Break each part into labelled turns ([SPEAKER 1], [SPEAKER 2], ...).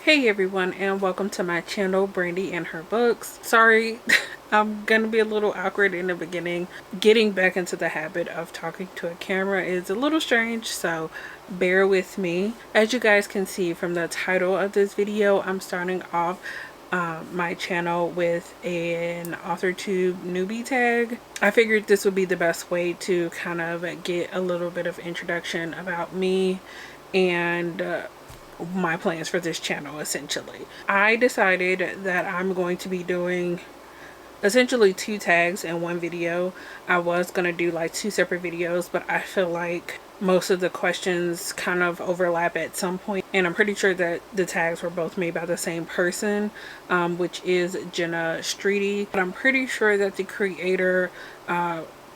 [SPEAKER 1] Hey everyone, and welcome to my channel, Brandy and Her Books. Sorry, I'm gonna be a little awkward in the beginning. Getting back into the habit of talking to a camera is a little strange, so bear with me. As you guys can see from the title of this video, I'm starting off my channel with an AuthorTube newbie tag. I figured this would be the best way to kind of get a little bit of introduction about me and my plans for this channel. Essentially, I decided that I'm going to be doing essentially 2 tags in one video. I was going to do like 2 separate videos, but I feel like most of the questions kind of overlap at some point, and I'm pretty sure that the tags were both made by the same person, which is Jenna Streety. But I'm pretty sure that the creator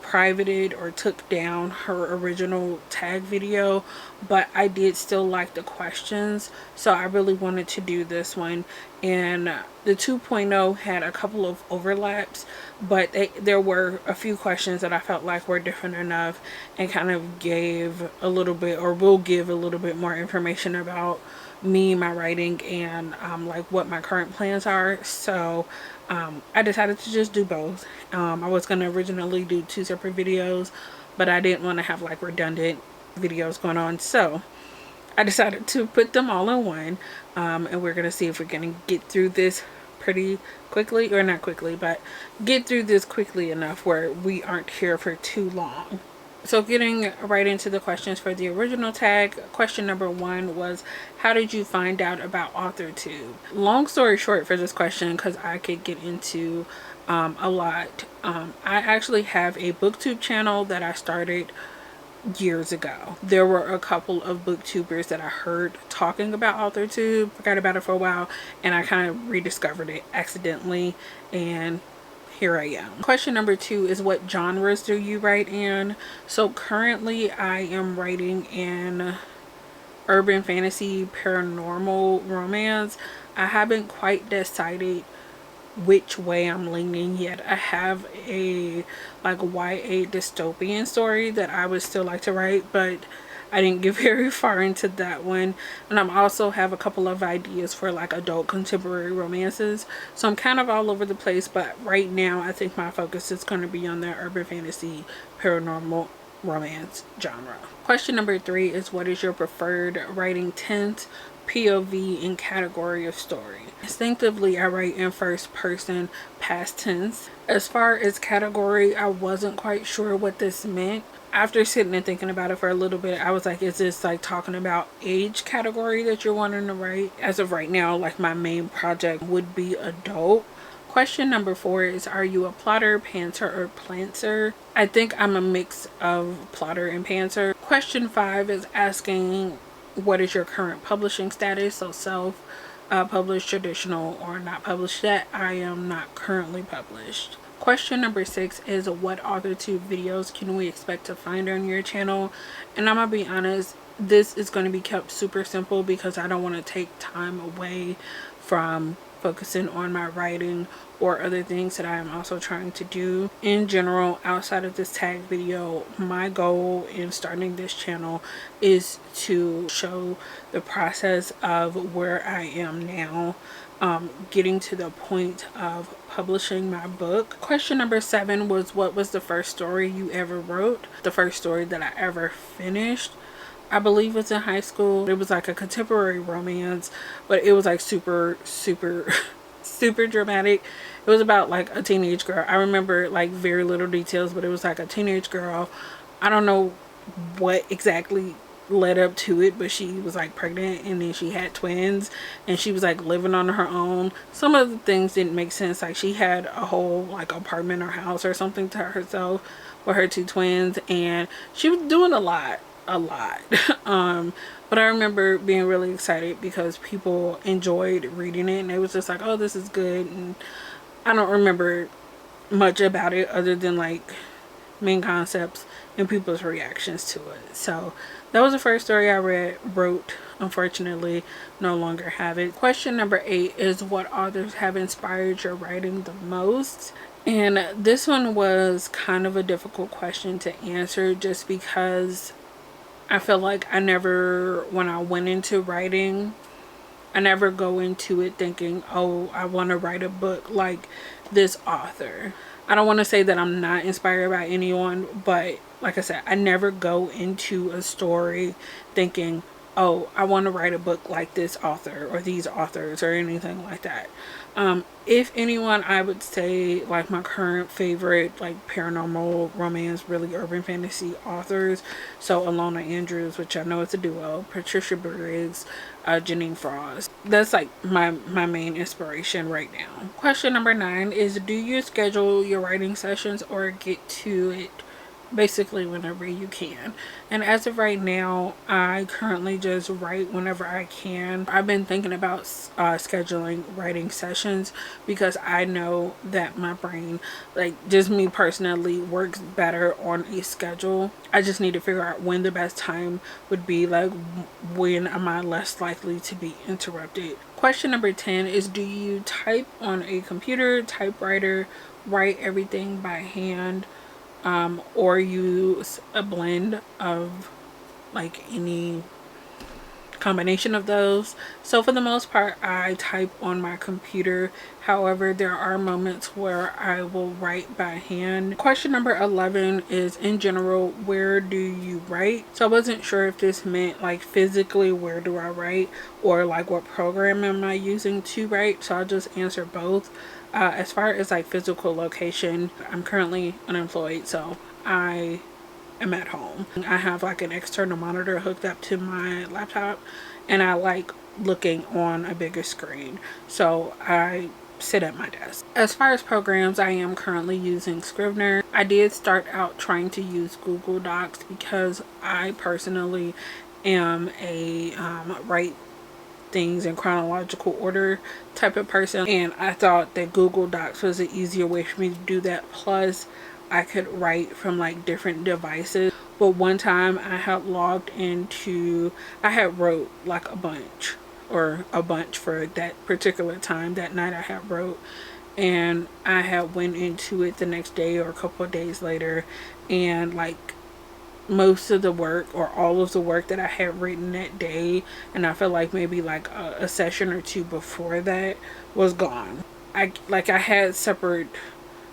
[SPEAKER 1] privated or took down her original tag video, but I did still like the questions, so I really wanted to do this one. And the 2.0 had a couple of overlaps, but there were a few questions that I felt like were different enough and kind of gave a little bit, or will give a little bit more information about me, my writing, and like what my current plans are. So I decided to just do both. I was going to originally do 2 separate videos, but I didn't want to have like redundant videos going on, so I decided to put them all in one. And we're going to see if we're going to get through this pretty quickly, or not quickly, but get through this quickly enough where we aren't here for too long. So getting right into the questions for the original tag, question number 1 was, how did you find out about AuthorTube? Long story short for this question, because I could get into a lot. I actually have a booktube channel that I started years ago. There were a couple of booktubers that I heard talking about AuthorTube, forgot about it for a while, and I kind of rediscovered it accidentally, and here I am. Question number 2 is, what genres do you write in? So currently I am writing in urban fantasy, paranormal, romance. I haven't quite decided which way I'm leaning yet. I have a like YA dystopian story that I would still like to write, but I didn't get very far into that one. And I'm also have a couple of ideas for like adult contemporary romances, so I'm kind of all over the place. But right now I think my focus is going to be on the urban fantasy, paranormal, romance genre. Question number 3 is, what is your preferred writing tense, POV, and category of story? Instinctively I write in first person, past tense. As far as category, I wasn't quite sure what this meant. After sitting and thinking about it for a little bit, I was like, is this like talking about age category that you're wanting to write? As of right now, like my main project would be adult. Question number 4 is, are you a plotter, pantser, or plantser? I think I'm a mix of plotter and pantser. Question 5 is asking, what is your current publishing status? So self published, traditional, or not published yet. I am not currently published. Question number 6 is, what AuthorTube videos can we expect to find on your channel? And I'm gonna be honest, this is going to be kept super simple because I don't want to take time away from focusing on my writing or other things that I am also trying to do in general outside of this tag video. My goal in starting this channel is to show the process of where I am now, getting to the point of publishing my book. Question number 7 was, what was the first story you ever wrote? The first story that I ever finished, I believe it's in high school. It was like a contemporary romance, but it was like super super dramatic. It was about like a teenage girl. I remember like very little details, but it was like a teenage girl. I don't know what exactly led up to it, but she was like pregnant, and then she had twins, and she was like living on her own. Some of the things didn't make sense, like she had a whole like apartment or house or something to herself with her 2 twins, and she was doing a lot but I remember being really excited because people enjoyed reading it, and it was just like, oh, this is good. And I don't remember much about it other than like main concepts and people's reactions to it. So that was the first story I wrote. Unfortunately, no longer have it. Question number 8 is, what authors have inspired your writing the most? And this one was kind of a difficult question to answer, just because I feel like I never, when I went into writing, I never go into it thinking, oh, I want to write a book like this author. I don't want to say that I'm not inspired by anyone, but like I said, I never go into a story thinking, oh, I want to write a book like this author or these authors or anything like that. If anyone, I would say like my current favorite like paranormal, romance, really urban fantasy authors. So Alona Andrews, which I know is a duo, Patricia Briggs, Janine Frost. That's like my main inspiration right now. Question number 9 is, do you schedule your writing sessions or get to it basically whenever you can? And as of right now, I currently just write whenever I can. I've been thinking about scheduling writing sessions because I know that my brain, like just me personally, works better on a schedule. I just need to figure out when the best time would be, like when am I less likely to be interrupted. Question number 10 is, do you type on a computer, typewriter, write everything by hand, or use a blend of like any combination of those? So for the most part, I type on my computer. However, there are moments where I will write by hand. Question number 11 is, in general, where do you write? So I wasn't sure if this meant like physically where do I write, or like what program am I using to write. So I'll just answer both. As far as like physical location, I'm currently unemployed, so I am at home. I have like an external monitor hooked up to my laptop, and I like looking on a bigger screen, so I sit at my desk. As far as programs, I am currently using Scrivener. I did start out trying to use Google Docs because I personally am a write things in chronological order type of person, and I thought that Google Docs was an easier way for me to do that. Plus I could write from like different devices. But one time I had logged into, I had wrote like a bunch for that particular time. That night I had wrote, and I had went into it the next day or a couple of days later, and like most of the work or all of the work that I had written that day, and I feel like maybe like a session or two before that, was gone. I had separate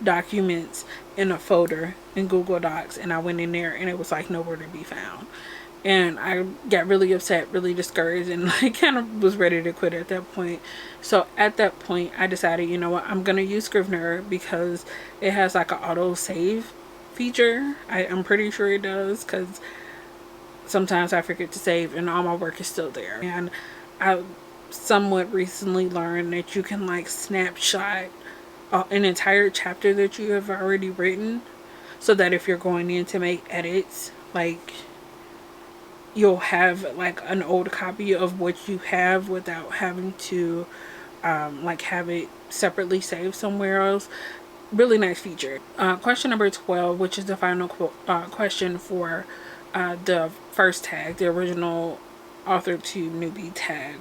[SPEAKER 1] documents in a folder in Google Docs, and I went in there and it was like nowhere to be found. And I got really upset, really discouraged, and like kind of was ready to quit at that point. So at that point I decided, you know what, I'm gonna use Scrivener because it has like an auto save feature. I'm pretty sure it does, because sometimes I forget to save and all my work is still there. And I somewhat recently learned that you can like snapshot an entire chapter that you have already written, so that if you're going in to make edits, like you'll have like an old copy of what you have without having to like have it separately saved somewhere else. Really nice feature. Question number 12, which is the final question for the first tag, the original AuthorTube newbie tag,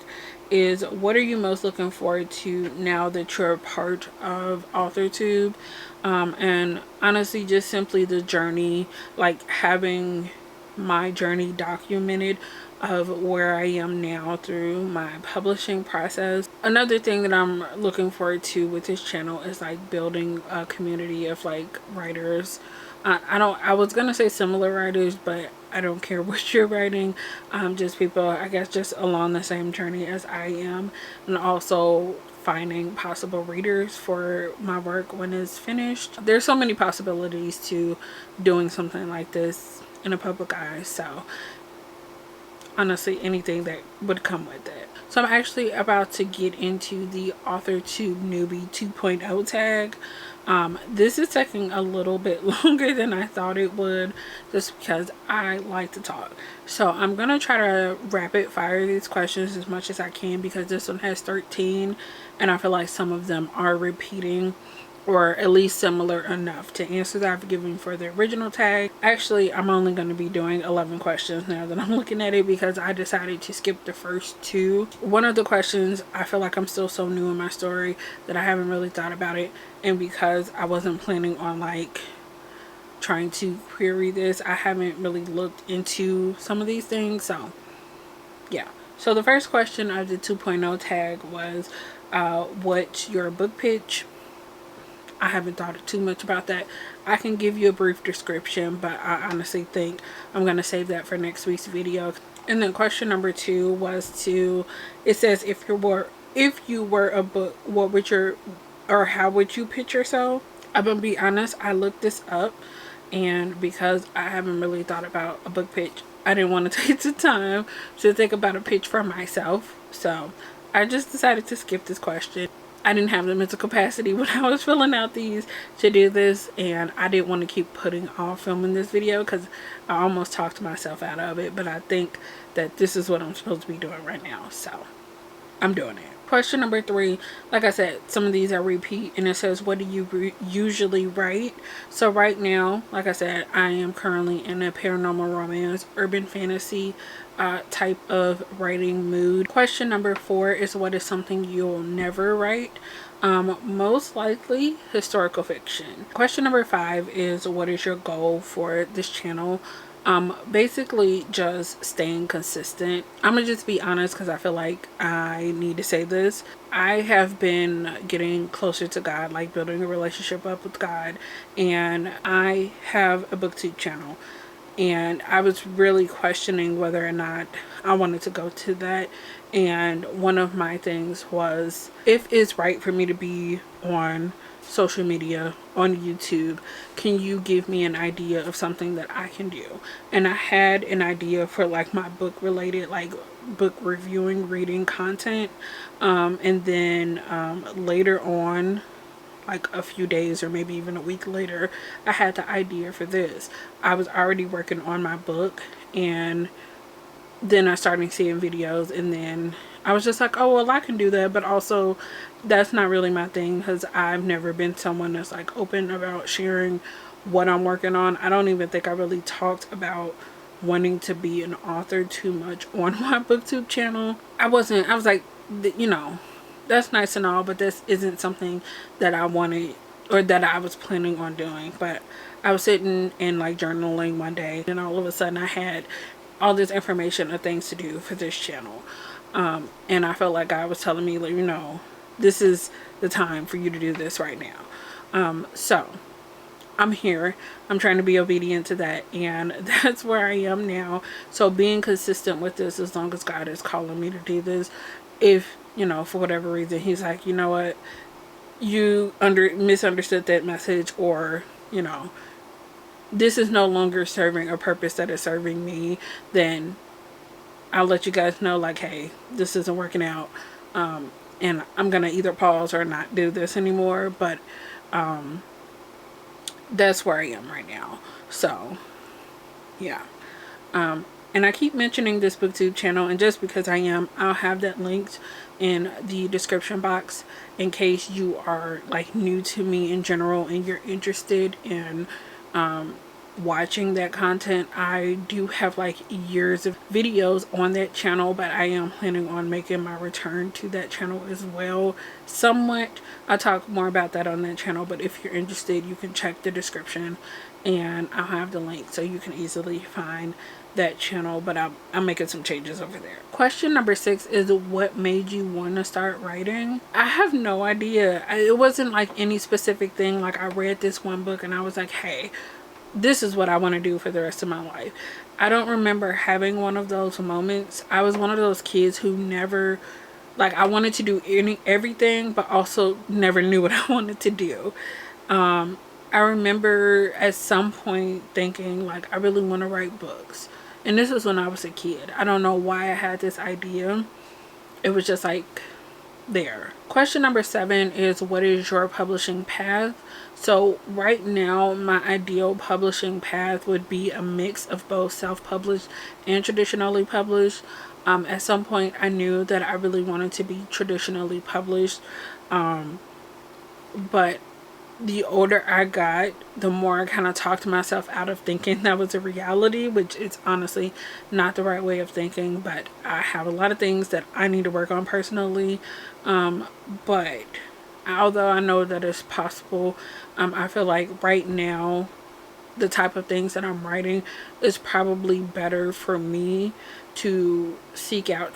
[SPEAKER 1] is, what are you most looking forward to now that you're a part of AuthorTube? And honestly, just simply the journey, like having my journey documented of where I am now through my publishing process. Another thing that I'm looking forward to with this channel is like building a community of like writers. I was gonna say similar writers, but I don't care what you're writing. Just people, I guess, just along the same journey as I am, and also finding possible readers for my work when it's finished. There's so many possibilities to doing something like this in a public eye, so honestly anything that would come with it. So I'm actually about to get into the AuthorTube newbie 2.0 tag. This is taking a little bit longer than I thought it would, just because I like to talk. So I'm gonna try to rapid fire these questions as much as I can, because this one has 13 and I feel like some of them are repeating, or at least similar enough to answers I've given for the original tag. Actually, I'm only going to be doing 11 questions now that I'm looking at it, because I decided to skip the first 2. One of the questions, I feel like I'm still so new in my story that I haven't really thought about it, and because I wasn't planning on like trying to query this, I haven't really looked into some of these things. So yeah, So the first question of the 2.0 tag was, what's your book pitch? I haven't thought too much about that. I can give you a brief description, but I honestly think I'm going to save that for next week's video. And then question number 2 was it says, if you were a book, what would your, or how would you pitch yourself? I'm going to be honest, I looked this up, and because I haven't really thought about a book pitch, I didn't want to take the time to think about a pitch for myself. So I just decided to skip this question. I didn't have the mental capacity when I was filling out these to do this, and I didn't want to keep putting off filming this video because I almost talked myself out of it. But I think that this is what I'm supposed to be doing right now, so I'm doing it. Question number 3, like I said, some of these are repeat, and it says, what do you usually write? So right now, like I said, I am currently in a paranormal romance, urban fantasy type of writing mood. Question number 4 is, what is something you'll never write? Most likely historical fiction. Question number 5 is, what is your goal for this channel? Basically just staying consistent. I'm gonna just be honest because I feel like I need to say this. I have been getting closer to God, like building a relationship up with God, and I have a booktube channel, and I was really questioning whether or not I wanted to go to that. And one of my things was, if it's right for me to be on social media, on YouTube, can you give me an idea of something that I can do? And I had an idea for like my book related, like book reviewing, reading content, and then later on, like a few days or maybe even a week later, I had the idea for this. I was already working on my book, and then I started seeing videos, and then I was just like, oh well, I can do that. But also that's not really my thing, because I've never been someone that's like open about sharing what I'm working on. I don't even think I really talked about wanting to be an author too much on my booktube channel. I was like, you know, that's nice and all, but this isn't something that I wanted or that I was planning on doing. But I was sitting and like journaling one day, and all of a sudden I had all this information of things to do for this channel, and I felt like God was telling me, like, you know, this is the time for you to do this right now. So I'm here, I'm trying to be obedient to that, and that's where I am now. So being consistent with this, as long as God is calling me to do this, if, you know, for whatever reason he's like, you know what, you misunderstood that message, or, you know, this is no longer serving a purpose that is serving me, then I'll let you guys know, like, hey, this isn't working out, and I'm gonna either pause or not do this anymore. But that's where I am right now. So yeah, and I keep mentioning this booktube channel, and just because I am, I'll have that linked in the description box in case you are like new to me in general and you're interested in watching that content. I do have like years of videos on that channel, but I am planning on making my return to that channel as well, somewhat. I'll talk more about that on that channel, but if you're interested, you can check the description and I'll have the link so you can easily find that channel. But I'm making some changes over there. Question number 6 is, what made you want to start writing? I have no idea. It wasn't like any specific thing. Like, I read this one book and I was like, hey, this is what I want to do for the rest of my life. I don't remember having one of those moments. I was one of those kids who never, like, I wanted to do everything, but also never knew what I wanted to do. I remember at some point thinking, like, I really want to write books. And this was when I was a kid. I don't know why I had this idea. It was just like there. Question number 7 is, what is your publishing path? So right now, my ideal publishing path would be a mix of both self-published and traditionally published. At some point I knew that I really wanted to be traditionally published, but the older I got, the more I kind of talked myself out of thinking that was a reality, which is honestly not the right way of thinking. But I have a lot of things that I need to work on personally, but although I know that it's possible, I feel like right now the type of things that I'm writing, it's probably better for me to seek out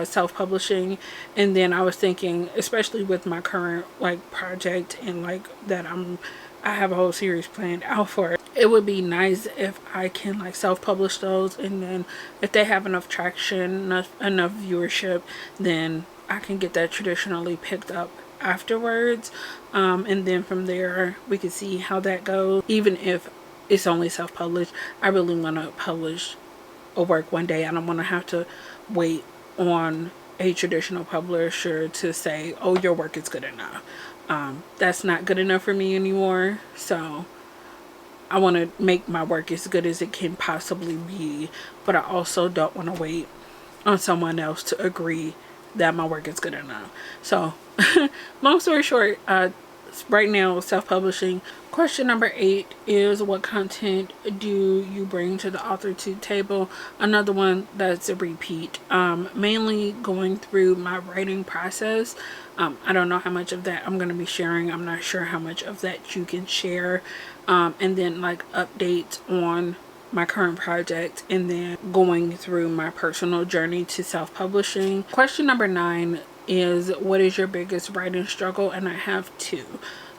[SPEAKER 1] self-publishing. And then I was thinking, especially with my current like project, and like that I have a whole series planned out for it. It would be nice if I can like self-publish those, and then if they have enough traction, enough viewership, then I can get that traditionally picked up afterwards. And then from there we can see how that goes. Even if it's only self-published, I really want to publish a work one day. I don't want to have to wait on a traditional publisher to say, oh, your work is good enough. That's not good enough for me anymore. So I want to make my work as good as it can possibly be, but I also don't want to wait on someone else to agree that my work is good enough. So long story short, right now self-publishing. Question number 8 is, what content do you bring to the AuthorTube table? Another one that's a repeat. Mainly going through my writing process. I don't know how much of that I'm going to be sharing. I'm not sure how much of that you can share. And then like updates on my current project, and then going through my personal journey to self-publishing. Question number 9 is, what is your biggest writing struggle? And I have 2.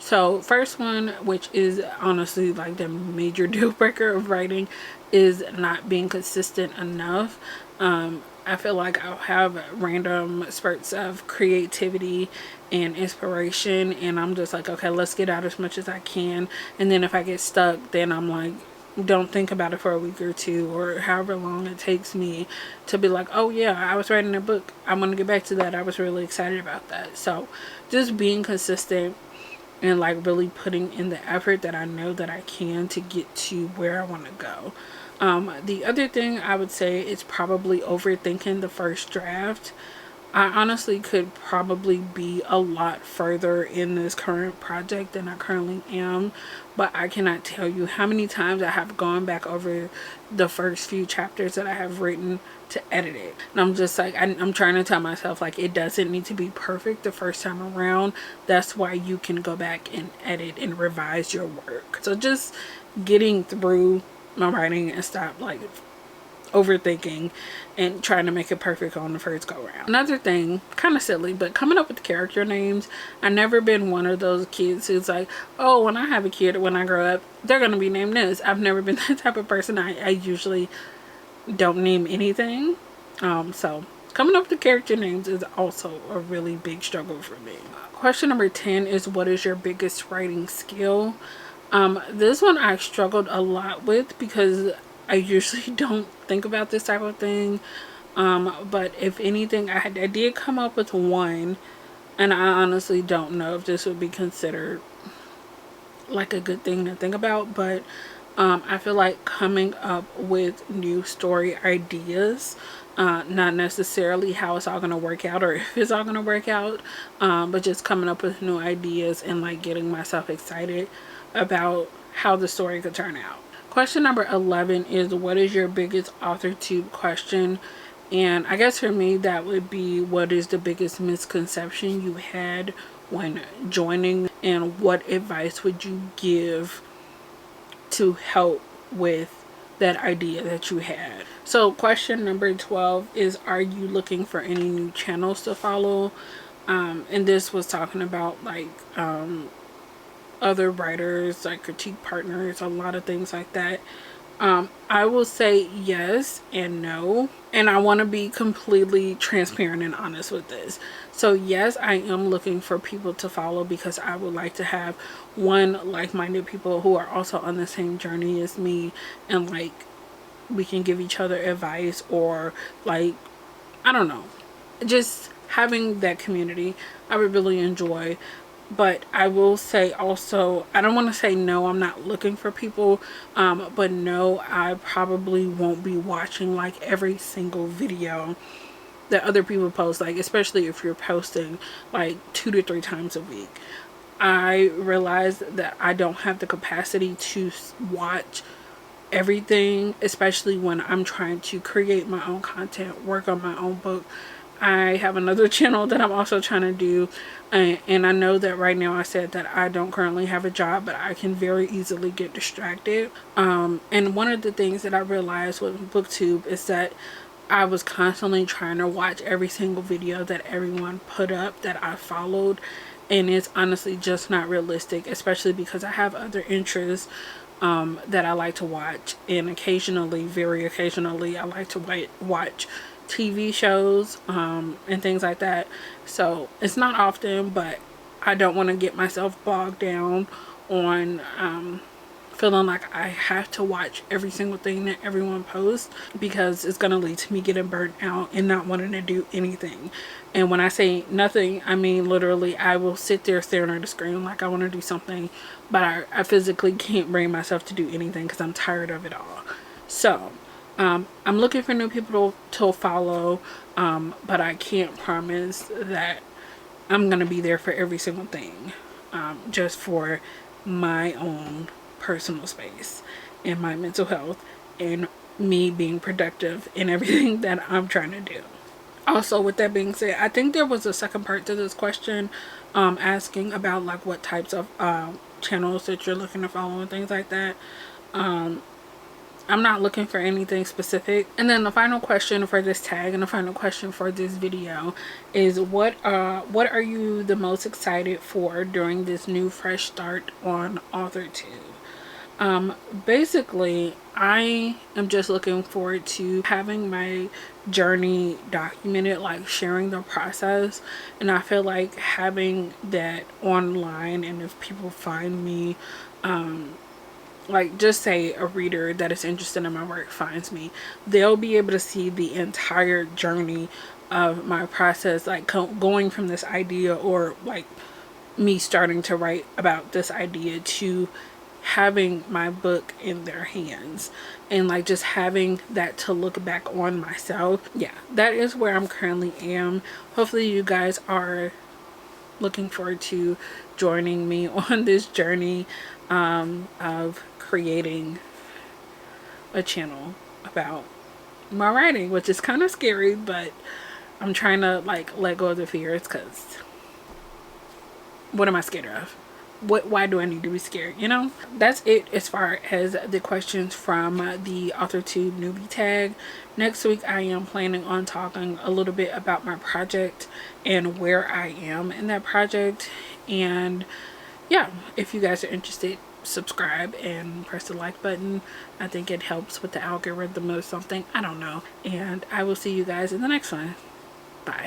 [SPEAKER 1] So first one, which is honestly like the major deal breaker of writing, is not being consistent enough. I feel like I'll have random spurts of creativity and inspiration, and I'm just like, okay, let's get out as much as I can. And then if I get stuck, then I'm like, don't think about it for a week or 2 or however long it takes me to be like, oh yeah, I was writing a book, I'm gonna get back to that, I was really excited about that. So just being consistent and like really putting in the effort that I know that I can to get to where I want to go. The other thing I would say is probably overthinking the first draft. I honestly could probably be a lot further in this current project than I currently am, but I cannot tell you how many times I have gone back over the first few chapters that I have written to edit it. And I'm just like, I'm trying to tell myself like, it doesn't need to be perfect the first time around. That's why you can go back and edit and revise your work. So just getting through my writing and stop like overthinking and trying to make it perfect on the first go round. Another thing, kind of silly, but coming up with character names. I've never been one of those kids who's like, oh, when I have a kid or when I grow up, they're gonna be named this. I've never been that type of person. I usually don't name anything. So coming up with character names is also a really big struggle for me. Question number 10 is, what is your biggest writing skill? This one I struggled a lot with because I usually don't think about this type of thing. But if anything, I did come up with one, and I honestly don't know if this would be considered like a good thing to think about, but I feel like coming up with new story ideas, not necessarily how it's all gonna work out or if it's all gonna work out, but just coming up with new ideas and like getting myself excited about how the story could turn out. Question number 11 is, what is your biggest AuthorTube question? And I guess for me that would be, what is the biggest misconception you had when joining, and what advice would you give to help with that idea that you had? So question number 12 is, are you looking for any new channels to follow? And this was talking about like other writers, like critique partners, a lot of things like that. I will say yes and no, and I want to be completely transparent and honest with this. So yes, I am looking for people to follow because I would like to have like-minded people who are also on the same journey as me, and like we can give each other advice, or like, I don't know, just having that community I would really enjoy. But I will say also, I don't want to say no, I'm not looking for people, but no, I probably won't be watching like every single video that other people post, like especially if you're posting like 2 to 3 times a week. I realize that I don't have the capacity to watch everything, especially when I'm trying to create my own content, work on my own book, I have another channel that I'm also trying to do, and I know that right now I said that I don't currently have a job, but I can very easily get distracted. And one of the things that I realized with BookTube is that I was constantly trying to watch every single video that everyone put up that I followed, and it's honestly just not realistic, especially because I have other interests that I like to watch, and occasionally, very occasionally, I like to watch TV shows and things like that. So it's not often, but I don't want to get myself bogged down on feeling like I have to watch every single thing that everyone posts, because it's going to lead to me getting burnt out and not wanting to do anything. And when I say nothing, I mean literally I will sit there staring at the screen like I want to do something, but I physically can't bring myself to do anything because I'm tired of it all. So I'm looking for new people to follow, but I can't promise that I'm going to be there for every single thing, just for my own personal space and my mental health and me being productive in everything that I'm trying to do. Also, with that being said, I think there was a second part to this question, asking about like what types of channels that you're looking to follow and things like that. I'm not looking for anything specific. And then the final question for this tag and the final question for this video is what are you the most excited for during this new fresh start on AuthorTube? Basically, I am just looking forward to having my journey documented, like sharing the process. And I feel like having that online, and if people find me, like just say a reader that is interested in my work finds me, they'll be able to see the entire journey of my process, like going from this idea, or like me starting to write about this idea, to having my book in their hands, and like just having that to look back on myself. Yeah, that is where I'm currently am. Hopefully you guys are looking forward to joining me on this journey of creating a channel about my writing, which is kind of scary, but I'm trying to like let go of the fears, because what am I scared of? Why do I need to be scared? You know, that's it as far as the questions from the AuthorTube newbie tag. Next week I am planning on talking a little bit about my project and where I am in that project. And yeah, if you guys are interested, subscribe and press the like button. I think it helps with the algorithm or something, I don't know. And I will see you guys in the next one. Bye.